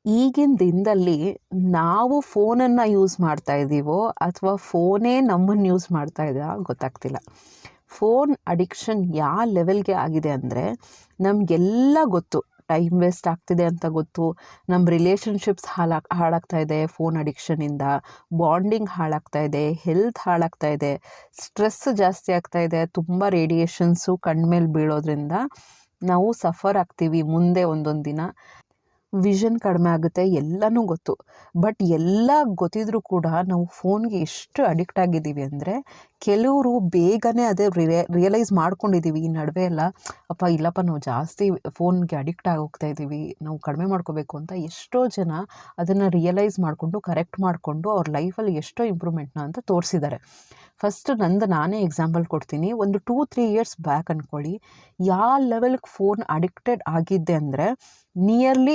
ಈಗಿನ ದಿನದಲ್ಲಿ ನಾವು ಫೋನನ್ನು ಯೂಸ್ ಮಾಡ್ತಾ ಇದ್ದೀವೋ ಅಥವಾ ಫೋನೇ ನಮ್ಮನ್ನು ಯೂಸ್ ಮಾಡ್ತಾ ಇದೆಯಾ ಗೊತ್ತಾಗ್ತಿಲ್ಲ. ಫೋನ್ ಅಡಿಕ್ಷನ್ ಯಾವ ಲೆವೆಲ್ಗೆ ಆಗಿದೆ ಅಂದರೆ ನಮಗೆಲ್ಲ ಗೊತ್ತು, ಟೈಮ್ ವೇಸ್ಟ್ ಆಗ್ತಿದೆ ಅಂತ ಗೊತ್ತು, ನಮ್ಮ ರಿಲೇಷನ್ಶಿಪ್ಸ್ ಹಾಳಾಗ್ತಾ ಇದೆ ಫೋನ್ ಅಡಿಕ್ಷನಿಂದ, ಬಾಂಡಿಂಗ್ ಹಾಳಾಗ್ತಾ ಇದೆ, ಹೆಲ್ತ್ ಹಾಳಾಗ್ತಾ ಇದೆ, ಸ್ಟ್ರೆಸ್ ಜಾಸ್ತಿ ಆಗ್ತಾ ಇದೆ, ತುಂಬ ರೇಡಿಯೇಷನ್ಸು ಕಣ್ಮೇಲೆ ಬೀಳೋದ್ರಿಂದ ನಾವು ಸಫರ್ ಆಗ್ತೀವಿ. ಮುಂದೆ ಒಂದೊಂದು ದಿನ ವಿಷನ್ ಕಡಿಮೆ ಆಗುತ್ತೆ, ಎಲ್ಲನೂ ಗೊತ್ತು. ಬಟ್ ಎಲ್ಲ ಗೊತ್ತಿದ್ರೂ ಕೂಡ ನಾವು ಫೋನ್ಗೆ ಎಷ್ಟು ಅಡಿಕ್ಟ್ ಆಗಿದ್ದೀವಿ ಅಂದರೆ ಕೆಲವರು ಬೇಗನೆ ಅದೇ ರಿಯಲೈಸ್ ಮಾಡ್ಕೊಂಡಿದ್ದೀವಿ ಈ ನಡುವೆ ಎಲ್ಲ, ಅಪ್ಪ ಇಲ್ಲಪ್ಪ ನಾವು ಜಾಸ್ತಿ ಫೋನ್ಗೆ ಅಡಿಕ್ಟ್ ಆಗೋಗ್ತಾ ಇದ್ದೀವಿ, ನಾವು ಕಡಿಮೆ ಮಾಡ್ಕೋಬೇಕು ಅಂತ ಎಷ್ಟೋ ಜನ ಅದನ್ನು ರಿಯಲೈಸ್ ಮಾಡಿಕೊಂಡು ಕರೆಕ್ಟ್ ಮಾಡಿಕೊಂಡು ಅವ್ರ ಲೈಫಲ್ಲಿ ಎಷ್ಟೋ ಇಂಪ್ರೂವ್ಮೆಂಟ್ನ ಅಂತ ತೋರಿಸಿದ್ದಾರೆ. ಫಸ್ಟ್ ನಾನೇ ಎಕ್ಸಾಂಪಲ್ ಕೊಡ್ತೀನಿ. ಒಂದು 2-3 ಇಯರ್ಸ್ ಬ್ಯಾಕ್ ಅಂದ್ಕೊಳ್ಳಿ, ಯಾವ ಲೆವೆಲ್ಗೆ ಫೋನ್ ಅಡಿಕ್ಟೆಡ್ ಆಗಿದ್ದೆ ಅಂದರೆ ನಿಯರ್ಲಿ